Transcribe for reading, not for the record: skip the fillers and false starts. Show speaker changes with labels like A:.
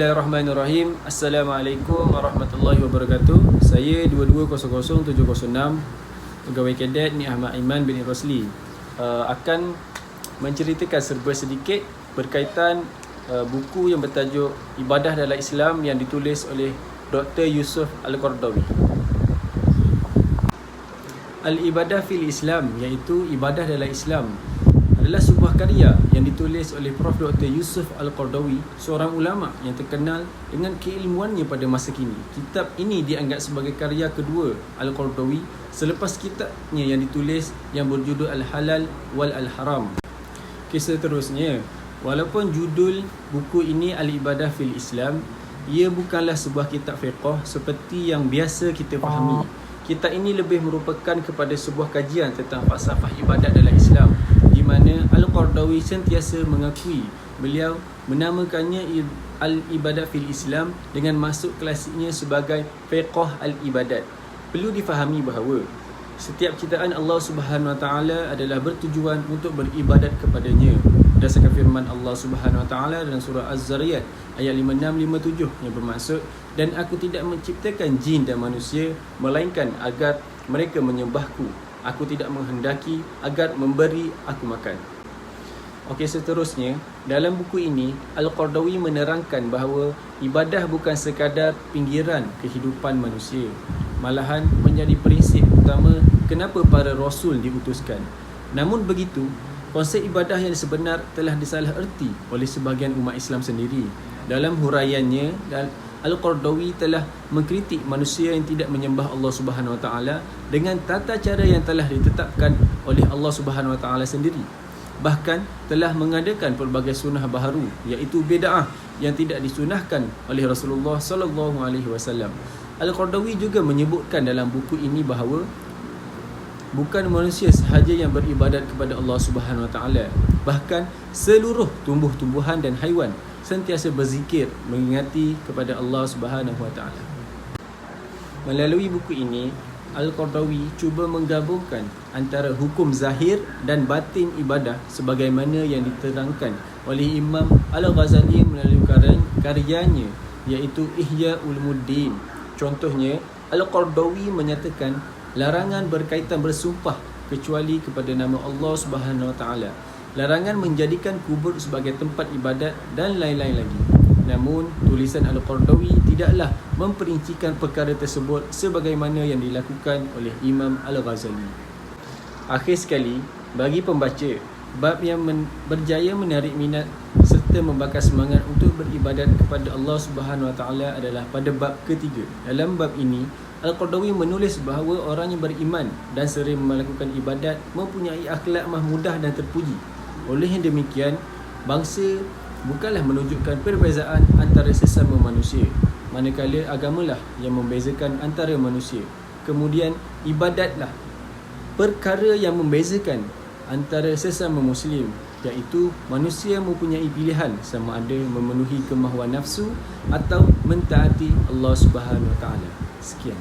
A: Bismillahirrahmanirrahim. Assalamualaikum warahmatullahi wabarakatuh. Saya 2200706 pegawai kadet Ni Ahmad Iman bin Rosli akan menceritakan serba sedikit berkaitan buku yang bertajuk Ibadah dalam Islam yang ditulis oleh Dr. Yusuf Al-Qaradawi. Al-Ibadah fil Islam, iaitu ibadah dalam Islam, adalah sebuah karya yang ditulis oleh Prof. Dr. Yusuf Al-Qaradawi, seorang ulama yang terkenal dengan keilmuannya pada masa kini. Kitab ini dianggap sebagai karya kedua Al-Qaradawi selepas kitabnya yang ditulis yang berjudul Al-Halal wal Al-Haram. Seterusnya, walaupun judul buku ini Al-Ibadah fil Islam, ia bukanlah sebuah kitab fiqh seperti yang biasa kita fahami. Kitab ini lebih merupakan kepada sebuah kajian tentang falsafah ibadat dalam Islam, di mana Al-Qaradawi sentiasa mengakui beliau menamakannya Al-Ibadah fil Islam dengan maksud klasiknya sebagai fiqh al-ibadat. Perlu difahami bahawa setiap ciptaan Allah Subhanahu Wa Taala adalah bertujuan untuk beribadat kepadanya. Berdasarkan firman Allah Subhanahu Wa Taala dalam surah Az-Zariyat ayat 56-57 yang bermaksud, dan aku tidak menciptakan jin dan manusia melainkan agar mereka menyembahku. Aku tidak menghendaki agar memberi aku makan. Okey, seterusnya, dalam buku ini Al-Qaradawi menerangkan bahawa ibadah bukan sekadar pinggiran kehidupan manusia, malahan menjadi prinsip utama kenapa para rasul diutuskan. Namun begitu, konsep ibadah yang sebenar telah disalaherti oleh sebahagian umat Islam sendiri. Dalam huraiannya, Al-Qaradawi telah mengkritik manusia yang tidak menyembah Allah Subhanahu Wa Taala dengan tata cara yang telah ditetapkan oleh Allah Subhanahu Wa Taala sendiri. Bahkan telah mengadakan pelbagai sunnah baharu, iaitu bid'ah yang tidak disunahkan oleh Rasulullah sallallahu alaihi wasallam. Al-Qaradawi juga menyebutkan dalam buku ini bahawa bukan manusia sahaja yang beribadat kepada Allah Subhanahu Wa Taala, bahkan seluruh tumbuh-tumbuhan dan haiwan sentiasa berzikir mengingati kepada Allah Subhanahu Wa Taala. Melalui buku ini, Al-Qaradawi cuba menggabungkan antara hukum zahir dan batin ibadah sebagaimana yang diterangkan oleh Imam Al-Ghazali melalui karyanya iaitu Ihya Ulumuddin. Contohnya, Al-Qaradawi menyatakan larangan berkaitan bersumpah kecuali kepada nama Allah Subhanahu Wa Taala, larangan menjadikan kubur sebagai tempat ibadat dan lain-lain lagi. Namun, tulisan Al-Qaradawi tidaklah memperincikan perkara tersebut sebagaimana yang dilakukan oleh Imam Al-Ghazali. Akhir sekali, bagi pembaca, bab yang berjaya menarik minat serta membakar semangat untuk beribadat kepada Allah Subhanahu Wa Taala adalah pada bab ketiga. Dalam bab ini, Al-Qaradawi menulis bahawa orang yang beriman dan sering melakukan ibadat mempunyai akhlak mahmudah dan terpuji. Oleh yang demikian, bangsa bukanlah menunjukkan perbezaan antara sesama manusia, manakala agamalah yang membezakan antara manusia. Kemudian, ibadatlah perkara yang membezakan antara sesama Muslim, iaitu manusia mempunyai pilihan sama ada memenuhi kemahuan nafsu atau mentaati Allah Subhanahu Wa Taala. Sekian.